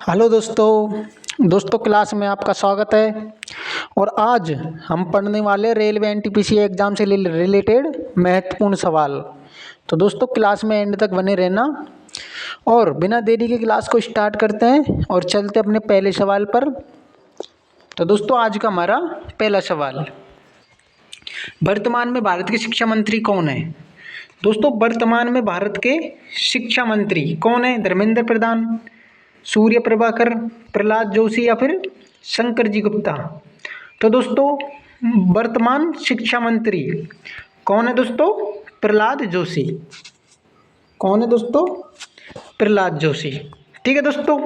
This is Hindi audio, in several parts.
हेलो दोस्तों क्लास में आपका स्वागत है। और आज हम पढ़ने वाले रेलवे एनटीपीसी एग्ज़ाम से रिलेटेड महत्वपूर्ण सवाल। तो दोस्तों क्लास में एंड तक बने रहना। और बिना देरी के क्लास को स्टार्ट करते हैं और चलते अपने पहले सवाल पर। तो दोस्तों आज का हमारा पहला सवाल, वर्तमान में भारत के शिक्षा मंत्री कौन है? दोस्तों वर्तमान में भारत के शिक्षा मंत्री कौन है? धर्मेंद्र प्रधान, सूर्य प्रभाकर, प्रहलाद जोशी या फिर शंकर जी गुप्ता। तो दोस्तों वर्तमान शिक्षा मंत्री कौन है दोस्तों? प्रहलाद जोशी। कौन है दोस्तों? प्रहलाद जोशी। ठीक है दोस्तों,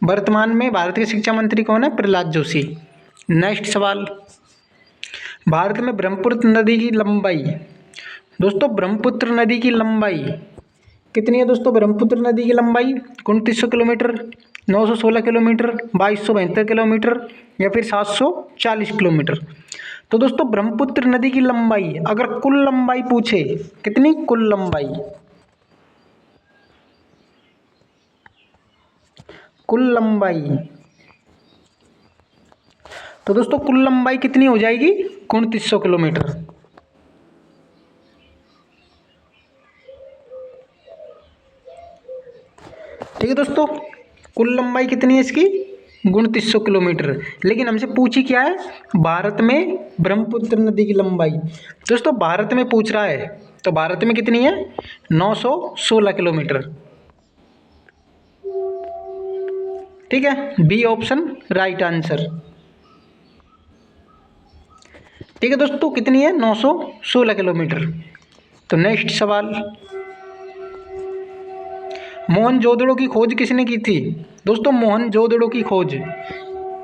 वर्तमान में भारत के शिक्षा मंत्री कौन है? प्रहलाद जोशी। नेक्स्ट सवाल, भारत में ब्रह्मपुत्र नदी की लंबाई। दोस्तों ब्रह्मपुत्र नदी की लंबाई कितनी है दोस्तों? ब्रह्मपुत्र नदी की लंबाई 2900 किलोमीटर, 916 किलोमीटर, 2272 किलोमीटर या फिर 740 किलोमीटर। तो दोस्तों ब्रह्मपुत्र नदी की लंबाई, अगर कुल लंबाई पूछे, कितनी कुल लंबाई? कुल लंबाई, तो दोस्तों कुल लंबाई कितनी हो जाएगी? 2900 किलोमीटर। ठीक है दोस्तों, कुल लंबाई कितनी है इसकी? 2900 किलोमीटर। लेकिन हमसे पूछी क्या है? भारत में ब्रह्मपुत्र नदी की लंबाई। दोस्तों भारत में पूछ रहा है, तो भारत में कितनी है? 916 किलोमीटर। ठीक है, बी ऑप्शन राइट आंसर। ठीक है दोस्तों, कितनी है? 916 किलोमीटर। तो नेक्स्ट सवाल, मोहनजोदड़ो की खोज किसने की थी? दोस्तों मोहनजोदड़ो की खोज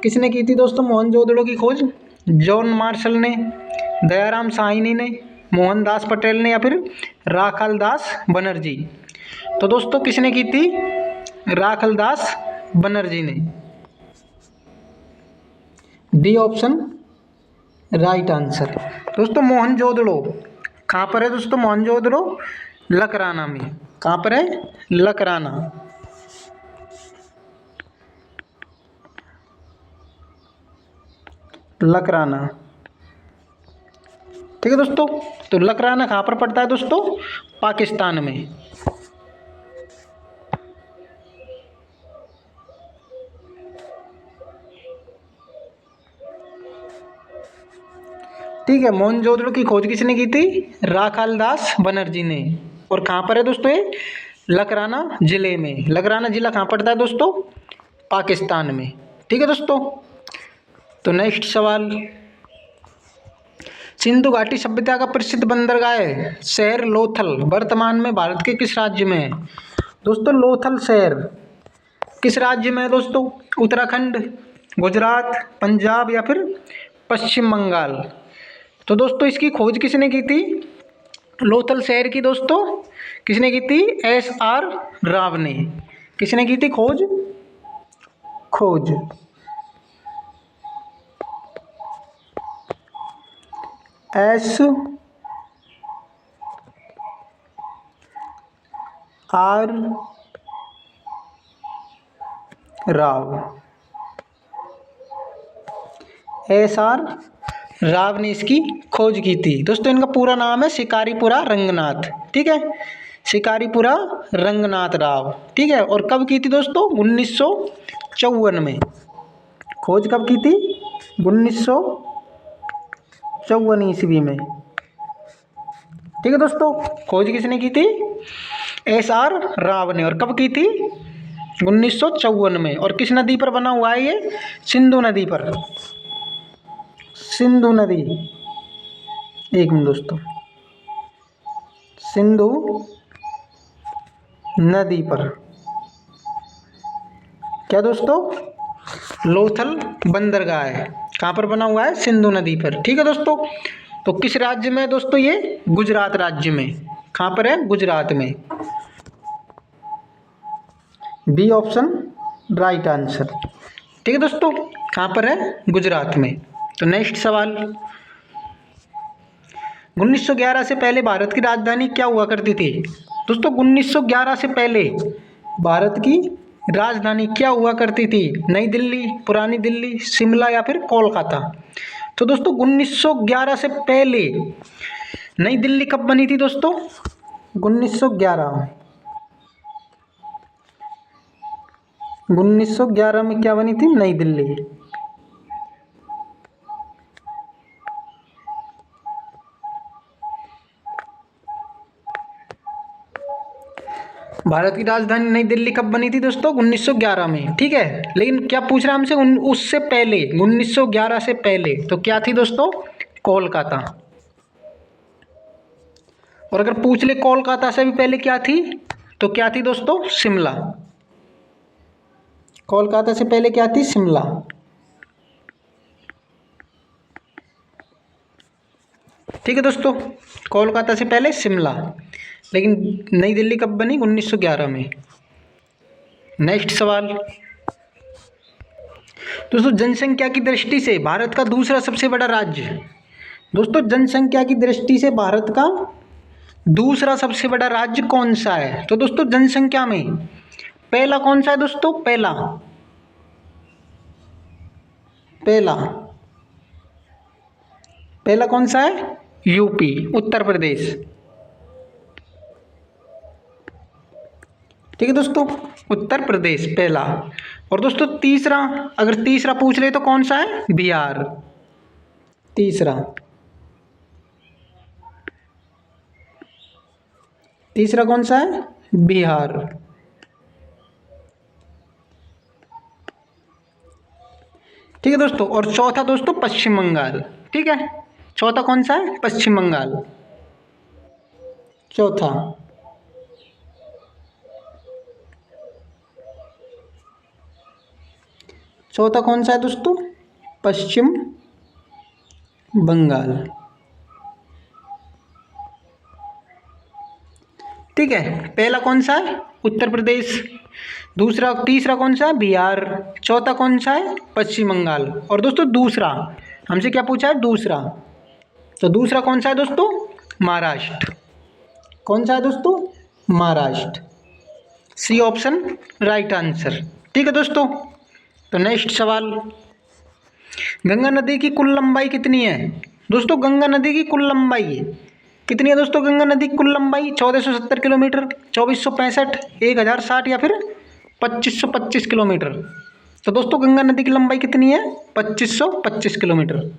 किसने की थी? दोस्तों मोहनजोदड़ो की खोज जॉन मार्शल ने, दयाराम साहनी ने, मोहनदास पटेल ने या फिर राखालदास बनर्जी। तो दोस्तों किसने की थी? राखालदास बनर्जी ने। D option right answer. दोस्तों मोहनजोदड़ो कहाँ पर है? दोस्तों मोहनजोदड़ो लकराना में। कहाँ पर है? लकराना। लकराना। ठीक है दोस्तों, तो लकराना कहाँ पर पड़ता है दोस्तों? पाकिस्तान में। ठीक है, मोहनजोदड़ो की खोज किसने की थी? राखालदास बनर्जी ने। और कहाँ पर है दोस्तों ये? लकराना जिले में। लकराना जिला कहाँ पड़ता है दोस्तों? पाकिस्तान में। ठीक है दोस्तों, तो नेक्स्ट सवाल, सिंधु घाटी सभ्यता का प्रसिद्ध बंदरगाह है शहर लोथल वर्तमान में भारत के किस राज्य में है? दोस्तों लोथल शहर किस राज्य में है दोस्तों? उत्तराखंड, गुजरात, पंजाब या फिर पश्चिम बंगाल। तो दोस्तों इसकी खोज किसने की थी? लोथल शहर की दोस्तों किसने की थी? SR राव ने। किसने की थी खोज? SR राव। SR राव ने इसकी खोज की थी। दोस्तों इनका पूरा नाम है शिकारीपुरा रंगनाथ। ठीक है, शिकारीपुरा रंगनाथ राव। ठीक है, और कब की थी दोस्तों? 1954 में। खोज कब की थी? 1954 ईस्वी में। ठीक है दोस्तों, खोज किसने की थी? SR राव ने। और कब की थी? 1954 में। और किस नदी पर बना हुआ है ये? सिंधु नदी पर। सिंधु नदी, एक मिनट दोस्तों, सिंधु नदी पर। क्या दोस्तों? लोथल बंदरगाह है। कहाँ पर बना हुआ है? सिंधु नदी पर। ठीक है दोस्तों, तो किस राज्य में है दोस्तों ये? गुजरात राज्य में। कहाँ पर है? गुजरात में। B option right answer. ठीक है दोस्तों, कहाँ पर है? गुजरात में। तो नेक्स्ट सवाल, 1911 से पहले भारत की राजधानी क्या हुआ करती थी? दोस्तों 1911 से पहले भारत की राजधानी क्या हुआ करती थी? नई दिल्ली, पुरानी दिल्ली, शिमला या फिर कोलकाता? तो दोस्तों 1911 से पहले नई दिल्ली कब बनी थी दोस्तों? 1911। 1911 में क्या बनी थी? नई दिल्ली। भारत की राजधानी नई दिल्ली कब बनी थी दोस्तों? 1911 में, ठीक है। लेकिन क्या पूछ रहा है हमसे? उससे पहले, 1911 से पहले तो क्या थी दोस्तों? कोलकाता। और अगर पूछ ले कोलकाता से भी पहले क्या थी, तो क्या थी दोस्तों? शिमला। कोलकाता से पहले क्या थी? शिमला। ठीक है दोस्तों, कोलकाता से पहले शिमला, लेकिन नई दिल्ली कब बनी? 1911 में। नेक्स्ट सवाल दोस्तों, जनसंख्या की दृष्टि से भारत का दूसरा सबसे बड़ा राज्य। दोस्तों जनसंख्या की दृष्टि से भारत का दूसरा सबसे बड़ा राज्य कौन सा है? तो दोस्तों जनसंख्या में पहला कौन सा है दोस्तों? पहला पहला पहला कौन सा है? यूपी, उत्तर प्रदेश। ठीक है दोस्तों, उत्तर प्रदेश पहला। और दोस्तों तीसरा, अगर तीसरा पूछ ले तो कौन सा है? बिहार, तीसरा। तीसरा कौन सा है? बिहार। ठीक है दोस्तों, और चौथा दोस्तों पश्चिम बंगाल। ठीक है, चौथा कौन सा है? पश्चिम बंगाल, चौथा। चौथा कौन सा है दोस्तों? पश्चिम बंगाल। ठीक है, पहला कौन सा है? उत्तर प्रदेश। दूसरा, तीसरा कौन सा है? बिहार। चौथा कौन सा है? पश्चिम बंगाल। और दोस्तों दूसरा हमसे क्या पूछा है? दूसरा, तो दूसरा कौन सा है दोस्तों? महाराष्ट्र। कौन सा है दोस्तों? Maharashtra. C option right answer. ठीक है दोस्तों, तो नेक्स्ट सवाल, गंगा नदी की कुल लंबाई कितनी है? दोस्तों गंगा नदी की कुल लंबाई कितनी है दोस्तों? गंगा नदी की कुल लंबाई 1470 किलोमीटर, 2465, 1060 या फिर 2525 किलोमीटर? तो दोस्तों गंगा नदी की लंबाई कितनी है? 2525 kilometre.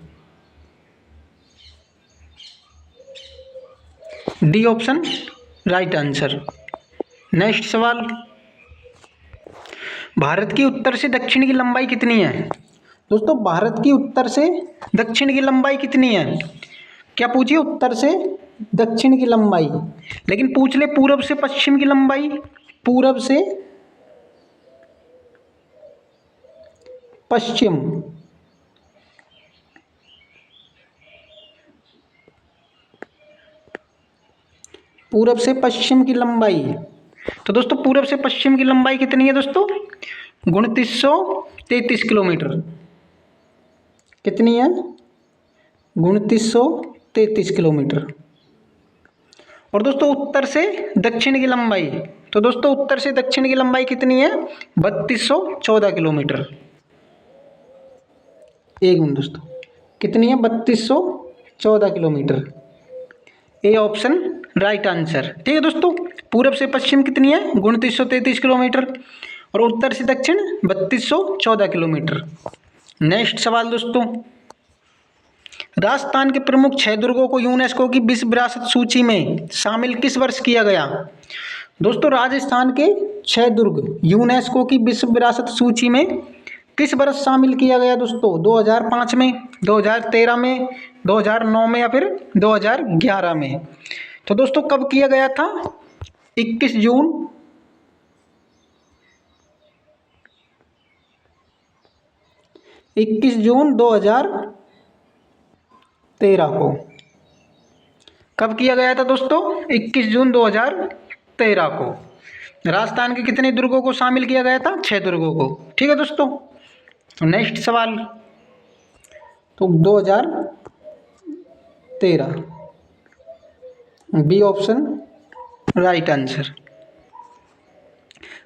D option right answer. Next सवाल, भारत की उत्तर से दक्षिण की लंबाई कितनी है? दोस्तों भारत की उत्तर से दक्षिण की लंबाई कितनी है? क्या पूछिए? उत्तर से दक्षिण की लंबाई, लेकिन पूछ ले पूरब से पश्चिम की लंबाई। पूरब से पश्चिम, पूरब से पश्चिम की लंबाई। तो दोस्तों पूरब से पश्चिम की लंबाई कितनी है दोस्तों? 2933 किलोमीटर। कितनी है? 2933 किलोमीटर। और दोस्तों उत्तर से दक्षिण की लंबाई, तो दोस्तों उत्तर से दक्षिण की लंबाई कितनी है? 3214 किलोमीटर। एक मिनट दोस्तों, कितनी है? 3214 kilometre. A option right answer. ठीक है दोस्तों, पूरब से पश्चिम कितनी है? 2933 किलोमीटर, और उत्तर से दक्षिण 3214 किलोमीटर। नेक्स्ट सवाल दोस्तों, राजस्थान के प्रमुख 6 दुर्गों को यूनेस्को की विश्व विरासत सूची में शामिल किस वर्ष किया गया? दोस्तों राजस्थान के 6 दुर्ग यूनेस्को की विश्व विरासत सूची में किस वर्ष शामिल किया गया दोस्तों? 2005 में, 2013 में, 2009 में या फिर 2011 में? तो दोस्तों कब किया गया था? 21 जून 2013 को। कब किया गया था दोस्तों? 21 जून 2013 को। राजस्थान के कितने दुर्गों को शामिल किया गया था? 6 दुर्गों को। ठीक है दोस्तों, नेक्स्ट सवाल, तो 2013, B option right answer.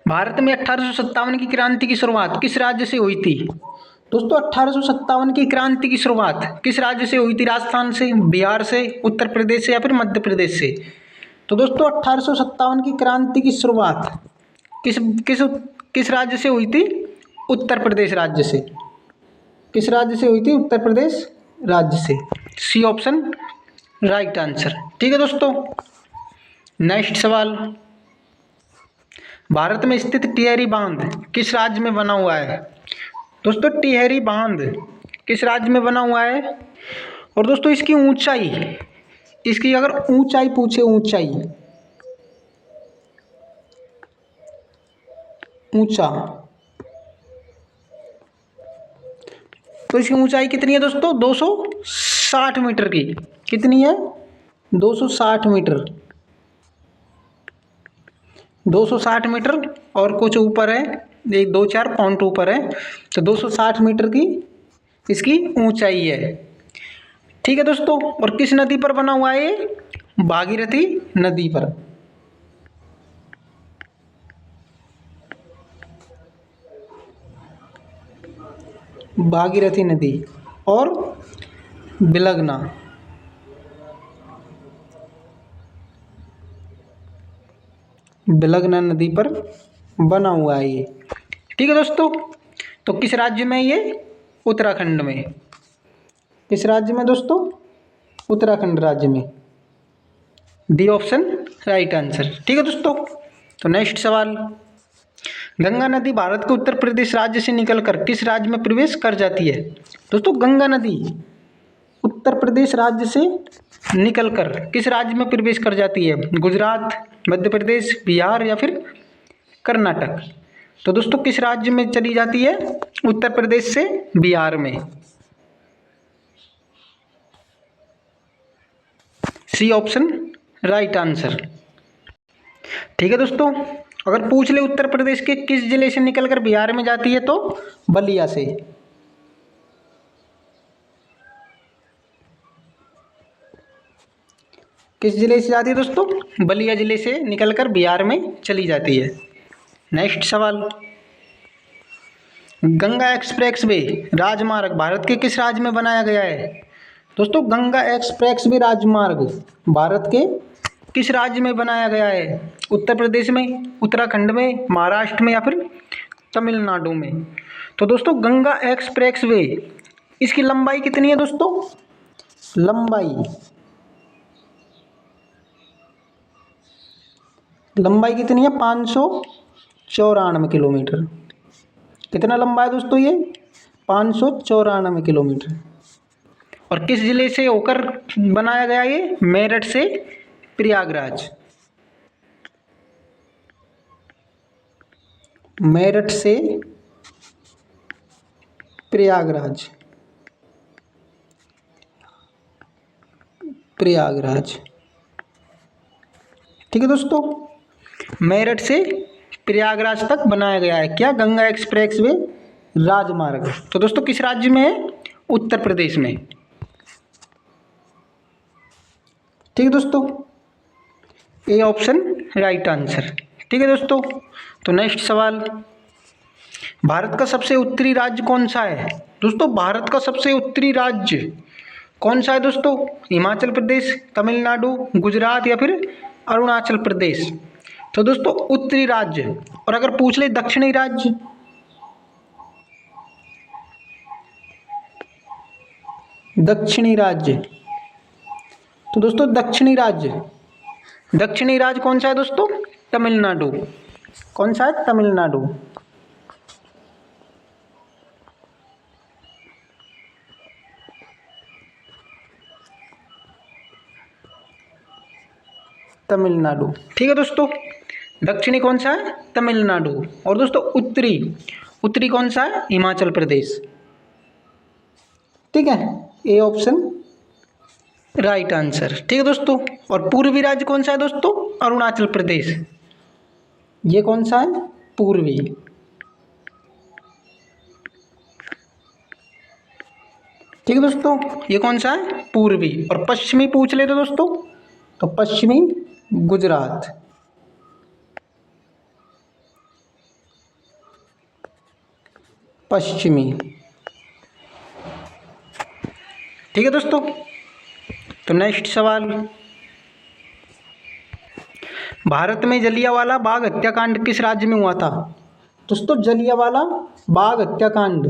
Bharat में 1857 की क्रांति की शुरुआत किस राज्य से हुई थी? दोस्तों 1857 की क्रांति की शुरुआत किस राज्य से हुई थी? राजस्थान से, बिहार से, उत्तर प्रदेश से या फिर मध्य प्रदेश से? तो दोस्तों 1857 की क्रांति की शुरुआत किस किस किस राज्य से हुई थी? उत्तर प्रदेश राज्य से। किस राज्य से हुई थी? उत्तर प्रदेश राज्य से। C option right answer. ठीक है दोस्तों, नेक्स्ट सवाल, भारत में स्थित टिहरी बांध किस राज्य में बना हुआ है? दोस्तों टिहरी बांध किस राज्य में बना हुआ है? और दोस्तों इसकी ऊंचाई, इसकी अगर ऊंचाई पूछे, ऊंचाई, ऊंचा, तो इसकी ऊंचाई कितनी है दोस्तों? 260 मीटर की। कितनी है? 260 मीटर। 260 मीटर और कुछ ऊपर है, एक 2-4 पॉइंट ऊपर है, तो 260 मीटर की इसकी ऊंचाई है। ठीक है दोस्तों, और किस नदी पर बना हुआ है ये? भागीरथी नदी पर। भागीरथी नदी और बिलगना, बिलगना नदी पर बना हुआ है ये। ठीक है दोस्तों, तो किस राज्य में ये? उत्तराखंड में। किस राज्य में दोस्तों? उत्तराखंड राज्य में। D option right answer. ठीक है दोस्तों, तो नेक्स्ट सवाल, गंगा नदी भारत के उत्तर प्रदेश राज्य से निकलकर किस राज्य में प्रवेश कर जाती है? दोस्तों गंगा नदी उत्तर प्रदेश राज्य से निकलकर किस राज्य में प्रवेश कर जाती है? गुजरात, मध्य प्रदेश, बिहार या फिर कर्नाटक? तो दोस्तों किस राज्य में चली जाती है? उत्तर प्रदेश से बिहार में। C option right answer. ठीक है दोस्तों, अगर पूछ ले उत्तर प्रदेश के किस जिले से निकलकर बिहार में जाती है, तो बलिया से। किस जिले से जाती है दोस्तों? बलिया जिले से निकलकर बिहार में चली जाती है। नेक्स्ट सवाल, गंगा एक्सप्रेस वे राजमार्ग भारत के किस राज्य में बनाया गया है? दोस्तों गंगा एक्सप्रेस वे राजमार्ग भारत के किस राज्य में बनाया गया है? उत्तर प्रदेश में, उत्तराखंड में, महाराष्ट्र में या फिर तमिलनाडु में? तो दोस्तों गंगा एक्सप्रेस वे, इसकी लंबाई कितनी है दोस्तों? लंबाई कितनी है? 594 किलोमीटर। कितना लंबा है दोस्तों ये? 594 किलोमीटर। और किस जिले से होकर बनाया गया ये? मेरठ से प्रयागराज। मेरठ से प्रयागराज। प्रयागराज। ठीक है दोस्तों, मेरठ से प्रयागराज तक बनाया गया है क्या? गंगा एक्सप्रेस वे राजमार्ग। तो दोस्तों किस राज्य में है? उत्तर प्रदेश में। ठीक है दोस्तों, ए ऑप्शन राइट आंसर। ठीक है दोस्तों, तो नेक्स्ट सवाल, भारत का सबसे उत्तरी राज्य कौन सा है? दोस्तों भारत का सबसे उत्तरी राज्य कौन सा है दोस्तों? हिमाचल प्रदेश, तमिलनाडु, गुजरात या फिर अरुणाचल प्रदेश? तो दोस्तों उत्तरी राज्य, और अगर पूछ ले दक्षिणी राज्य? दक्षिणी राज्य, तो दोस्तों दक्षिणी राज्य कौन सा है दोस्तों? तमिलनाडु। कौन सा है? तमिलनाडु। तमिलनाडु। ठीक है दोस्तों, दक्षिणी कौन सा है? तमिलनाडु। और दोस्तों उत्तरी कौन सा है? हिमाचल प्रदेश। ठीक है, ए ऑप्शन राइट आंसर। ठीक है दोस्तों, और पूर्वी राज्य कौन सा है दोस्तों? अरुणाचल प्रदेश। ये कौन सा है? पूर्वी। ठीक है दोस्तों, ये कौन सा है? पूर्वी। और पश्चिमी पूछ ले तो दोस्तों, तो पश्चिमी गुजरात। पश्चिमी। ठीक है दोस्तों। तो नेक्स्ट सवाल, भारत में जलियांवाला बाग हत्याकांड किस राज्य में हुआ था? दोस्तों जलियांवाला बाग हत्याकांड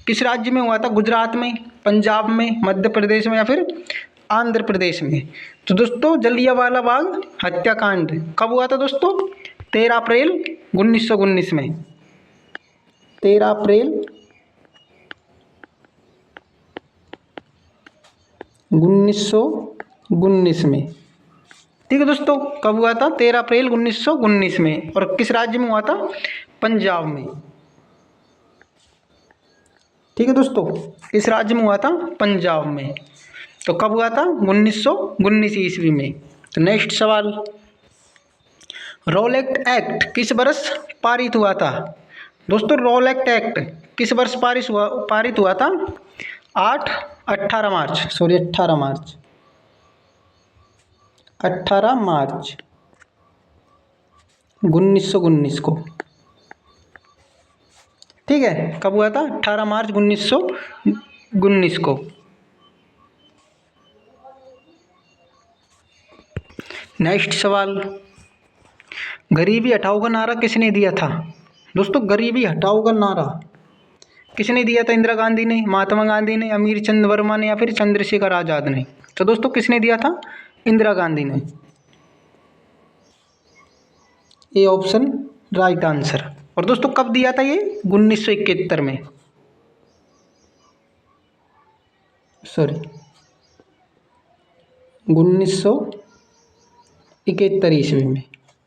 किस राज्य में हुआ था? गुजरात में, पंजाब में, मध्य प्रदेश में या फिर आंध्र प्रदेश में? तो दोस्तों जलियांवाला बाग हत्याकांड कब हुआ था दोस्तों? 13 अप्रैल 1919 में। 13 अप्रैल 1919 में। ठीक है दोस्तों, कब हुआ था? 13 अप्रैल 1919 में। और किस राज्य में हुआ था? पंजाब में। ठीक है दोस्तों, किस राज्य में हुआ था? पंजाब में। तो कब हुआ था? 1919 ईस्वी में। तो नेक्स्ट सवाल, रॉलेट एक्ट किस वर्ष पारित हुआ था? दोस्तों रॉलेट एक्ट किस वर्ष पारित हुआ था? 18 मार्च 1919 को। ठीक है, कब हुआ था? 18 मार्च 1919 को। नेक्स्ट सवाल, गरीबी हटाओ का नारा किसने दिया था? दोस्तों गरीबी हटाओ का नारा किसने दिया था? इंदिरा गांधी ने, महात्मा गांधी ने, अमीर चंद वर्मा ने या फिर चंद्रशेखर आजाद ने? तो दोस्तों किसने दिया था? इंदिरा गांधी ने। ये ऑप्शन राइट आंसर। और दोस्तों कब दिया था ये? 1971 में, सॉरी 1971 ईस्वी में।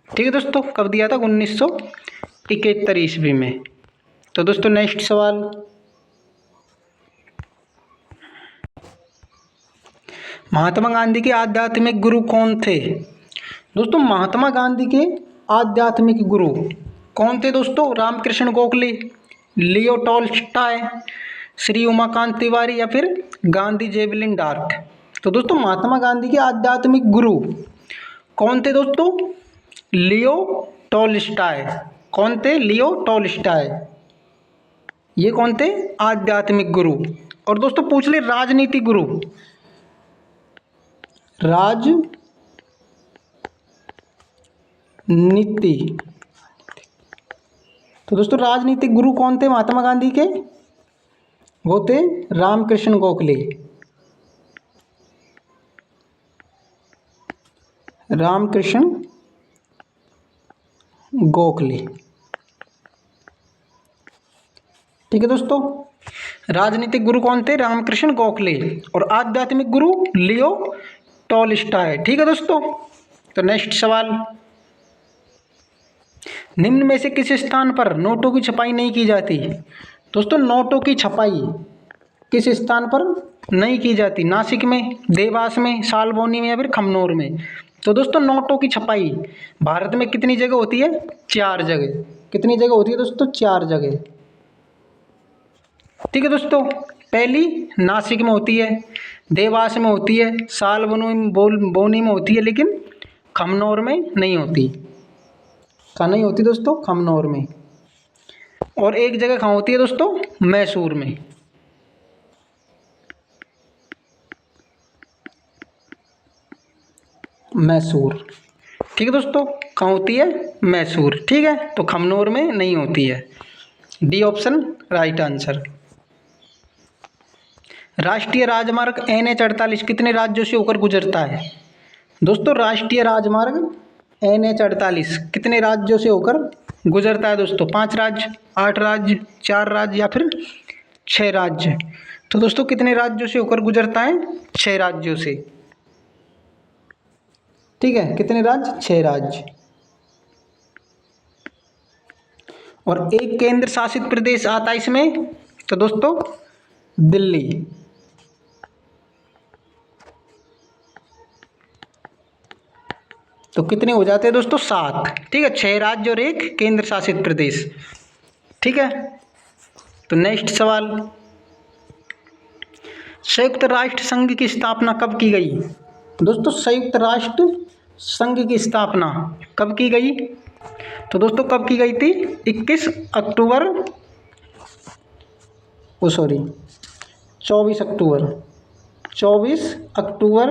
ठीक है दोस्तों, कब दिया था? 1971 ईस्वी में। तो दोस्तों नेक्स्ट सवाल, महात्मा गांधी के आध्यात्मिक गुरु कौन थे? दोस्तों महात्मा गांधी के आध्यात्मिक गुरु कौन थे दोस्तों? रामकृष्ण गोखले, लियो टॉल्स्टॉय, श्री उमाकांत तिवारी या फिर गांधी जेवलिन डार्ट? तो दोस्तों महात्मा गांधी के आध्यात्मिक गुरु कौन थे दोस्तों? Leo Tolstoy. कौन थे? Leo Tolstoy. ये कौन थे? आध्यात्मिक गुरु। और दोस्तों पूछ ले राजनीतिक गुरु, राजनीति। तो दोस्तों राजनीतिक गुरु कौन थे महात्मा गांधी के? वो थे रामकृष्ण गोखले। रामकृष्ण गोखले। ठीक है दोस्तों, राजनीतिक गुरु कौन थे? रामकृष्ण गोखले। और आध्यात्मिक गुरु लियो टॉल्स्टॉय। ठीक है दोस्तों। तो नेक्स्ट सवाल, निम्न में से किस स्थान पर नोटों की छपाई नहीं की जाती? दोस्तों नोटों की छपाई किस स्थान पर नहीं की जाती? नासिक में, देवास में, सालबोनी में या फिर खमनोर में? तो दोस्तों नोटों की छपाई भारत में कितनी जगह होती है? 4 जगह। कितनी जगह होती है दोस्तों? 4 जगह। ठीक है दोस्तों, पहली नासिक में होती है, देवास में होती है, सालबोनी में होती है, लेकिन खमनोर में नहीं होती। कहाँ नहीं होती दोस्तों? खमनोर में। और एक जगह कहाँ होती है दोस्तों? मैसूर में। मैसूर। ठीक है दोस्तों, कहाँ होती है? मैसूर। ठीक है, तो खमनोर में नहीं होती है। D option right answer. राष्ट्रीय राजमार्ग NH-48 कितने राज्यों से होकर गुजरता है? दोस्तों राष्ट्रीय राजमार्ग NH-48 कितने राज्यों से होकर गुजरता है दोस्तों? 5 राज्य, 8 राज्य, 4 राज्य या फिर 6 राज्य? तो दोस्तों कितने राज्यों से होकर गुजरता है? 6 राज्यों से। ठीक है, कितने राज्य? 6 राज्य। और एक केंद्र शासित प्रदेश आता है इसमें, तो दोस्तों दिल्ली। तो कितने हो जाते हैं दोस्तों? 7। ठीक है, 6 राज्य और एक केंद्र शासित प्रदेश। ठीक है, तो नेक्स्ट सवाल, संयुक्त राष्ट्र संघ की स्थापना कब की गई? दोस्तों संयुक्त राष्ट्र संघ की स्थापना कब की गई? तो दोस्तों कब की गई थी? 21 अक्टूबर ओ सॉरी 24 अक्टूबर 24 अक्टूबर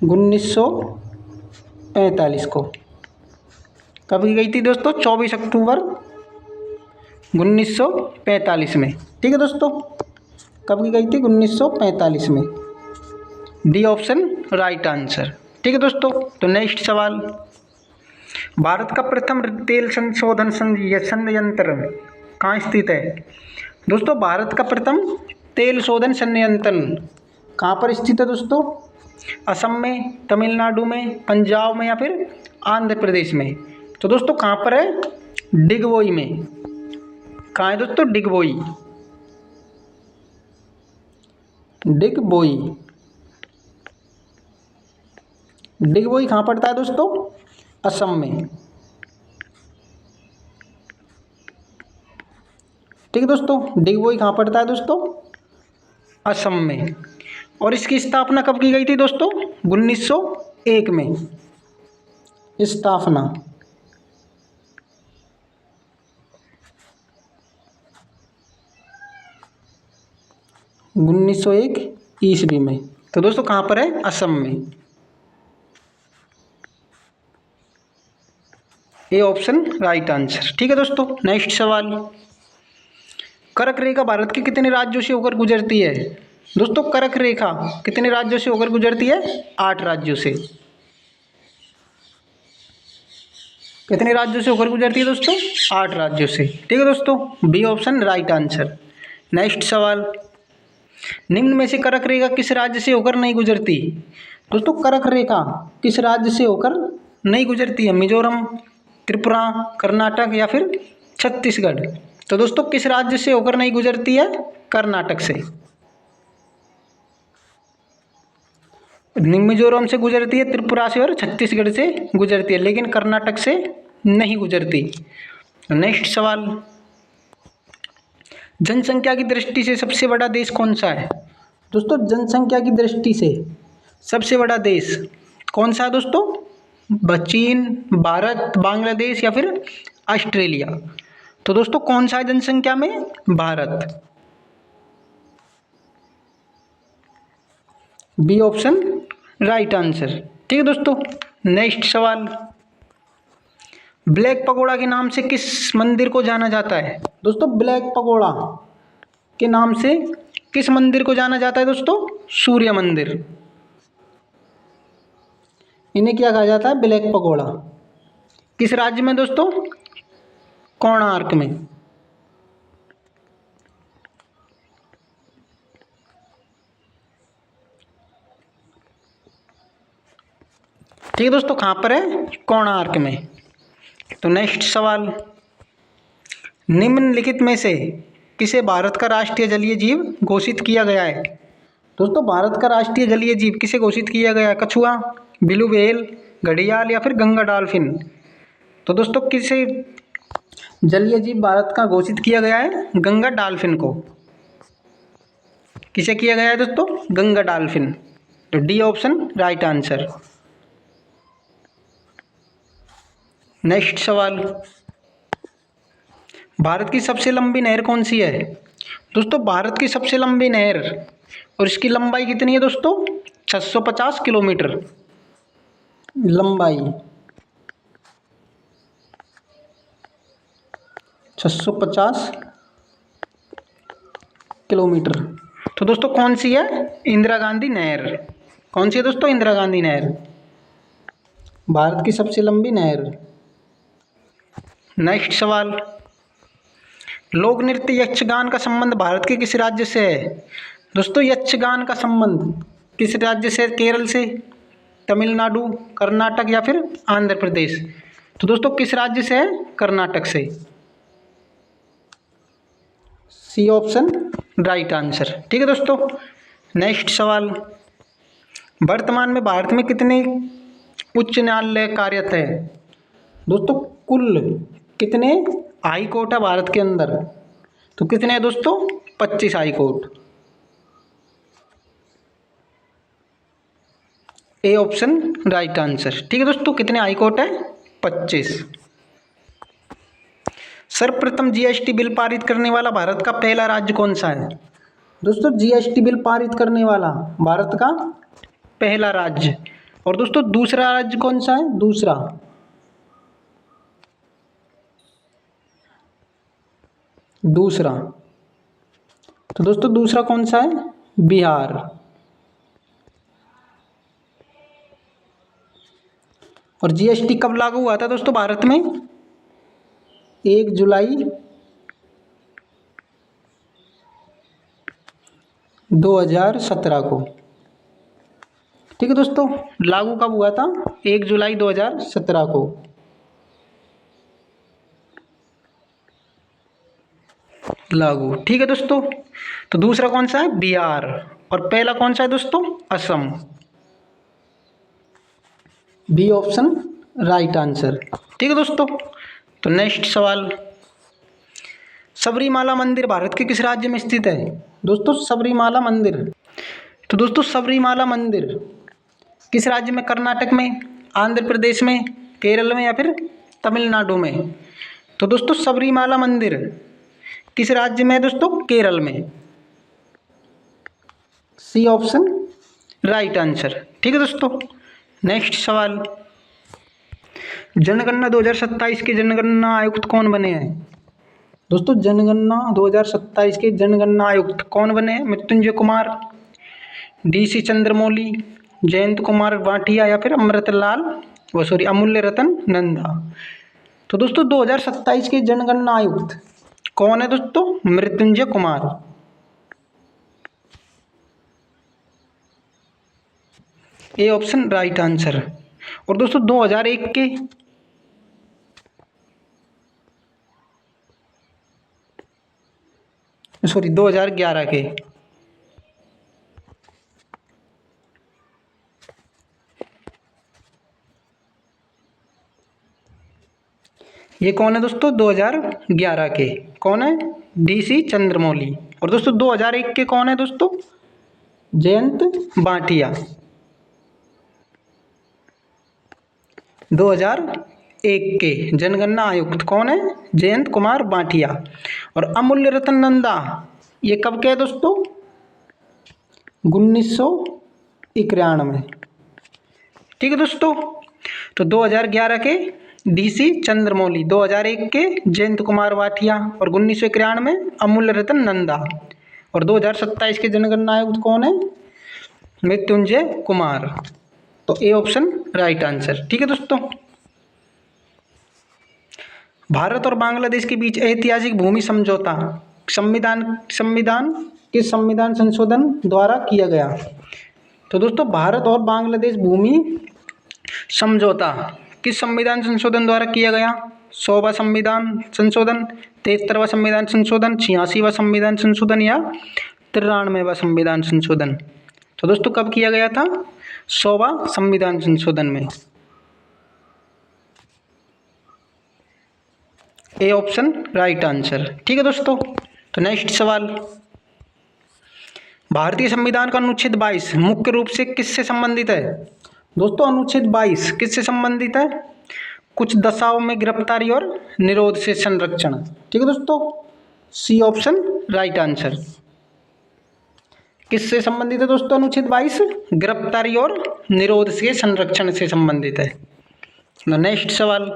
1945 को। कब की गई थी दोस्तों? 24 अक्टूबर 1945 में। ठीक है दोस्तों, कब की गई थी? 1945 में। D option right answer. ठीक है दोस्तों, तो नेक्स्ट सवाल, भारत का प्रथम तेल संशोधन संयंत्र कहाँ स्थित है? दोस्तों भारत का प्रथम तेल शोधन संयंत्र कहाँ पर स्थित है दोस्तों? असम में, तमिलनाडु में, पंजाब में या फिर आंध्र प्रदेश में? तो दोस्तों कहाँ पर है? डिगबोई में। कहाँ है दोस्तों? डिगबोई। डिगबोई। डिगबोई कहाँ पड़ता है दोस्तों? असम में। ठीक है दोस्तों, डिगबोई कहाँ पड़ता है दोस्तों? असम में। और इसकी स्थापना कब की गई थी दोस्तों? 1901 में स्थापना। 1901 ईस्वी में। तो दोस्तों कहाँ पर है? असम में। A option right answer. ठीक है दोस्तों, नेक्स्ट सवाल, कर्क रेखा भारत के कितने राज्यों से होकर गुजरती है? दोस्तों कर्क रेखा कितने राज्यों से होकर गुजरती है? 8 राज्यों से। कितने राज्यों से होकर गुजरती है दोस्तों? 8 राज्यों से। ठीक है दोस्तों, B option right answer. Next सवाल, निम्न में से कर्क रेखा किस राज्य से होकर नहीं गुजरती? दोस्तों कर्क रेखा किस राज्य से होकर नहीं गुजरती है? मिजोरम, त्रिपुरा, कर्नाटक या फिर छत्तीसगढ़? तो दोस्तों किस राज्य से होकर नहीं गुजरती है? कर्नाटक से। मिजोरम से गुजरती है, त्रिपुरा से और छत्तीसगढ़ से गुजरती है, लेकिन कर्नाटक से नहीं गुजरती। नेक्स्ट सवाल, जनसंख्या की दृष्टि से सबसे बड़ा देश कौन सा है? दोस्तों जनसंख्या की दृष्टि से सबसे बड़ा देश कौन सा है दोस्तों? चीन, भारत, बांग्लादेश या फिर ऑस्ट्रेलिया? तो दोस्तों कौन सा है जनसंख्या में? Bharat. B option right answer. ठीक है दोस्तों, नेक्स्ट सवाल, ब्लैक पगोड़ा के नाम से किस मंदिर को जाना जाता है? दोस्तों ब्लैक पगोड़ा के नाम से किस मंदिर को जाना जाता है दोस्तों? सूर्य मंदिर। इन्हें क्या कहा जाता है? Black pagoda. किस राज्य में दोस्तों? कोणार्क में। ठीक है दोस्तों, कहाँ पर है? कोणार्क में। तो नेक्स्ट सवाल, निम्नलिखित में से किसे भारत का राष्ट्रीय जलीय जीव घोषित किया गया है? दोस्तों भारत का राष्ट्रीय जलीय जीव किसे घोषित किया गया है? कछुआ, ब्लू व्हेल, घड़ियाल या फिर गंगा डॉल्फिन? तो दोस्तों किसे जलीय जीव भारत का घोषित किया गया है? गंगा डॉल्फिन को। किसे किया गया है दोस्तों? गंगा डॉल्फिन। तो D option right answer. Next सवाल, भारत की सबसे लंबी नहर कौन सी है? दोस्तों भारत की सबसे लंबी नहर और इसकी लंबाई कितनी है दोस्तों? 650 किलोमीटर लंबाई। 650 किलोमीटर। तो दोस्तों कौन सी है? इंदिरा गांधी नहर। कौन सी है दोस्तों? इंदिरा गांधी नहर, भारत की सबसे लंबी नहर। नेक्स्ट सवाल, लोक नृत्य यक्षगान का संबंध भारत के किस राज्य से है? दोस्तों यक्षगान का संबंध किस राज्य से? केरल से, तमिलनाडु, कर्नाटक या फिर आंध्र प्रदेश? तो दोस्तों किस राज्य से है? कर्नाटक से। C option right answer. ठीक है दोस्तों, नेक्स्ट सवाल, वर्तमान में भारत में कितने उच्च न्यायालय कार्यरत है? दोस्तों कुल कितने हाई कोर्ट है भारत के अंदर? तो कितने हैं दोस्तों? 25 high court. A option right answer. ठीक है दोस्तों, कितने हाई कोर्ट है? 25। सर्वप्रथम जीएसटी बिल पारित करने वाला भारत का पहला राज्य कौन सा है? दोस्तों जीएसटी बिल पारित करने वाला भारत का पहला राज्य। और दोस्तों दूसरा राज्य कौन सा है? दूसरा तो दोस्तों दूसरा कौन सा है? बिहार। और जीएसटी कब लागू हुआ था दोस्तों भारत में? 1 जुलाई 2017 को। ठीक है दोस्तों, लागू कब हुआ था? 1 जुलाई 2017 को। लागू। ठीक है दोस्तों, तो दूसरा कौन सा है? बिहार। और पहला कौन सा है दोस्तों? Assam. B option right answer. ठीक है दोस्तों, तो नेक्स्ट सवाल, सबरीमाला मंदिर भारत के किस राज्य में स्थित है? दोस्तों सबरीमाला मंदिर, तो दोस्तों सबरीमाला मंदिर किस राज्य में? कर्नाटक में, आंध्र प्रदेश में, केरल में या फिर तमिलनाडु में? तो दोस्तों सबरीमाला मंदिर किस राज्य में है दोस्तों? केरल में। C option right answer. ठीक है दोस्तों, नेक्स्ट सवाल, जनगणना 2027 के जनगणना आयुक्त कौन बने हैं? दोस्तों जनगणना 2027 के जनगणना आयुक्त कौन बने हैं? मृत्युंजय कुमार, डीसी चंद्रमौली, जयंत कुमार भाटिया या फिर अमूल्य रतन नंदा? तो दोस्तों 2027 के जनगणना आयुक्त कौन है दोस्तों? Mrityunjay Kumar. A option right answer. और दोस्तों 2001 के, सॉरी 2011 के, ये कौन है दोस्तों? 2011 के कौन है? डीसी चंद्रमौली। और दोस्तों 2001 के कौन है दोस्तों? जयंत भाटिया। 2001 के जनगणना आयुक्त कौन है? जयंत कुमार भाटिया। और अमूल्य रतन नंदा ये कब के है दोस्तों? 1991। ठीक है दोस्तों, तो 2011 के डीसी चंद्रमौली, 2001 के जयंत कुमार भाटिया और 1991 में अमूल्य रतन नंदा। और 2027 के जनगणना आयुक्त कौन है? मृत्युंजय कुमार। तो ए ऑप्शन राइट आंसर। ठीक है दोस्तों, भारत और बांग्लादेश के बीच ऐतिहासिक भूमि समझौता संविधान किस संविधान संशोधन द्वारा किया गया? तो दोस्तों भारत और बांग्लादेश भूमि समझौता किस संविधान संशोधन द्वारा किया गया? 100वां संविधान संशोधन, 73वां संविधान संशोधन, 86वां संविधान संशोधन या 93वां संविधान संशोधन? तो दोस्तों कब किया गया था? 100वां संविधान संशोधन में। A option right answer. ठीक है दोस्तों, तो नेक्स्ट सवाल, भारतीय संविधान का अनुच्छेद 22 मुख्य रूप से किससे संबंधित है? दोस्तों अनुच्छेद 22 किससे संबंधित है? कुछ दशाओं में गिरफ्तारी और निरोध से संरक्षण। ठीक है दोस्तों, सी ऑप्शन राइट आंसर। किससे संबंधित है दोस्तों अनुच्छेद 22? गिरफ्तारी और निरोध से संरक्षण से संबंधित है। नेक्स्ट सवाल,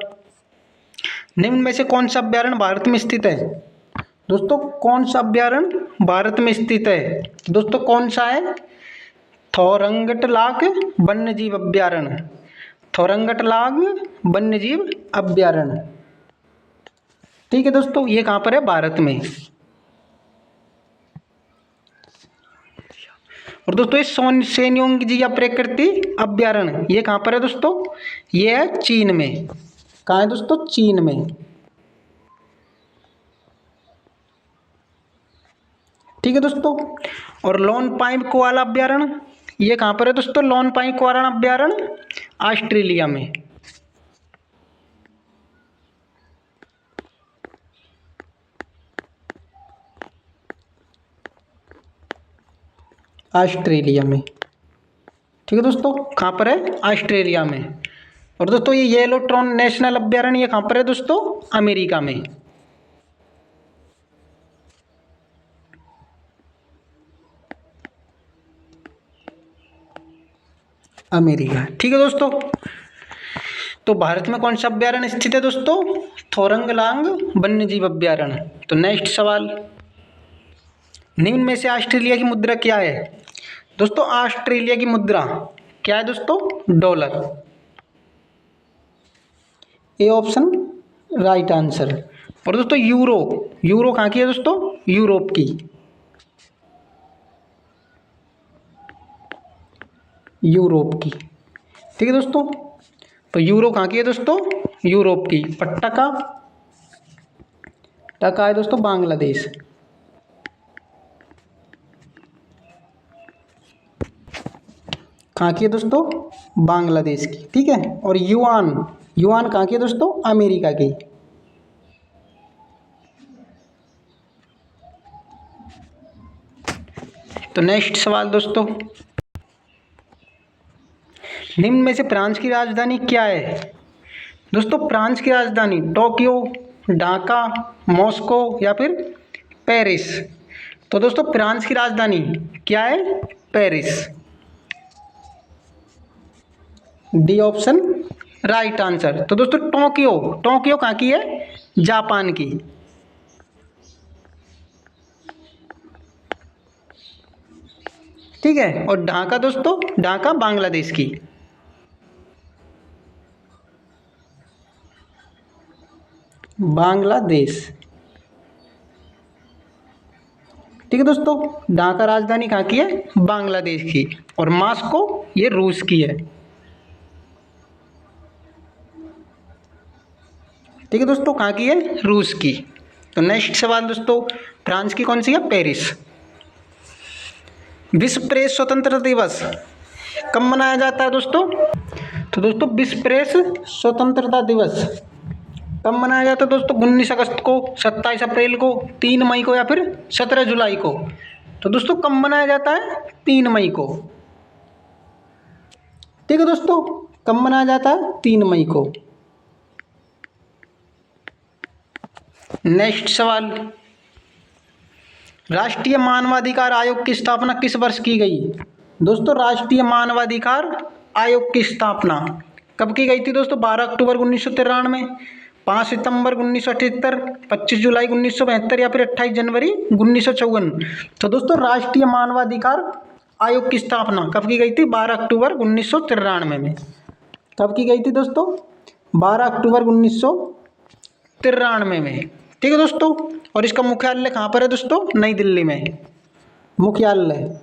निम्न में से कौन सा अभ्यारण्य भारत में स्थित है? दोस्तों कौन सा अभ्यारण्य भारत में स्थित है? दोस्तों कौन सा है? थोरंगटलाग वन्यजीव अभ्यारण्य। थोरंगटलाग वन्यजीव अभ्यारण्य। ठीक है दोस्तों, ये कहाँ पर है? भारत में। और दोस्तों ये सेन्योंगजी प्रकृति अभ्यारण्य ये कहाँ पर है दोस्तों? ये है चीन में। कहाँ है दोस्तों? चीन में। ठीक है दोस्तों, और लोन पाइप कोआला अभ्यारण्य ये कहाँ पर है दोस्तों? लोन पाइप कोआला अभ्यारण्य ऑस्ट्रेलिया में। ऑस्ट्रेलिया में। ठीक है दोस्तों, कहाँ पर है? ऑस्ट्रेलिया में। और दोस्तों ये येलोट्रॉन नेशनल अभ्यारण्य ये कहाँ पर है दोस्तों? अमेरिका में। अमेरिका। ठीक है दोस्तों, तो भारत में कौन सा अभ्यारण्य स्थित है दोस्तों? थोरंगलांग वन्य जीव अभ्यारण्य। तो नेक्स्ट सवाल, निम्न में से ऑस्ट्रेलिया की मुद्रा क्या है? दोस्तों ऑस्ट्रेलिया की मुद्रा क्या है दोस्तों? Dollar. A option right answer. और दोस्तों यूरो, यूरो कहाँ की है दोस्तों? यूरोप की। यूरोप की, ठीक है दोस्तों, तो यूरो कहाँ की है दोस्तों? यूरोप की। और टका, टका है दोस्तों बांग्लादेश। कहाँ की है दोस्तों? बांग्लादेश की। ठीक है, और युआन, युआन कहाँ की है दोस्तों? अमेरिका की। तो नेक्स्ट सवाल दोस्तों, निम्न में से फ्रांस की राजधानी क्या है? दोस्तों फ्रांस की राजधानी टोक्यो, ढाका, मॉस्को या फिर पेरिस। तो दोस्तों फ्रांस की राजधानी क्या है? Paris. D option right answer. तो दोस्तों टोक्यो, टोक्यो कहाँ की है? जापान की। ठीक है, और ढाका दोस्तों, ढाका बांग्लादेश की। बांग्लादेश। ठीक है दोस्तों, ढाका राजधानी कहाँ की है? बांग्लादेश की। और मॉस्को ये रूस की है। ठीक है दोस्तों, कहाँ की है? रूस की। तो नेक्स्ट सवाल दोस्तों, फ्रांस की कौन सी है? पेरिस। विश्व प्रेस स्वतंत्रता दिवस कब मनाया जाता है दोस्तों? तो दोस्तों विश्व प्रेस स्वतंत्रता दिवस कब मनाया जाता है दोस्तों? 19 अगस्त को, 27 अप्रैल को, 3 मई को या फिर 17 जुलाई को? तो दोस्तों कब मनाया जाता है? 3 मई को। ठीक है दोस्तों, कब मनाया जाता है? 3 मई को। नेक्स्ट सवाल, राष्ट्रीय मानवाधिकार आयोग की स्थापना किस वर्ष की गई? दोस्तों राष्ट्रीय मानवाधिकार आयोग की स्थापना कब की गई थी दोस्तों? 12 अक्टूबर 1993, 5 सितंबर 1978, 25 जुलाई 1972 या फिर 28 जनवरी 1954। तो दोस्तों राष्ट्रीय मानवाधिकार आयोग की स्थापना कब की गई थी? 12 अक्टूबर 1993 में। कब की गई थी दोस्तों? 12 अक्टूबर 1993 में। ठीक है दोस्तों, और इसका मुख्यालय कहाँ पर है दोस्तों? नई दिल्ली में। मुख्यालय,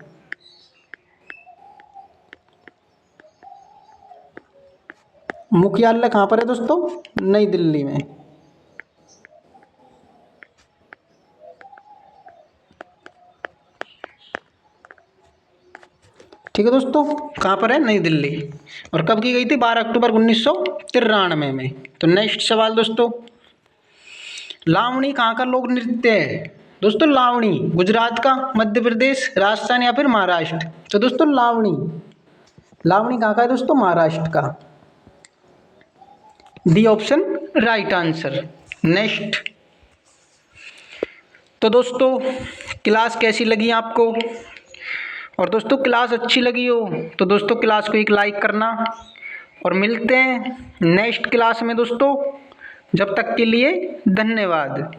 मुख्यालय कहाँ पर है दोस्तों? नई दिल्ली में। ठीक है दोस्तों, कहाँ पर है? नई दिल्ली। और कब की गई थी? 12 अक्टूबर 1993 में। तो नेक्स्ट सवाल दोस्तों, लावणी कहाँ का लोक नृत्य है? दोस्तों लावणी गुजरात का, मध्य प्रदेश, राजस्थान या फिर महाराष्ट्र? तो दोस्तों लावणी, लावणी कहाँ का है दोस्तों? महाराष्ट्र का। D option right answer. Next, तो दोस्तों क्लास कैसी लगी आपको? और दोस्तों क्लास अच्छी लगी हो तो दोस्तों क्लास को एक लाइक करना, और मिलते हैं नेक्स्ट क्लास में दोस्तों। जब तक के लिए धन्यवाद।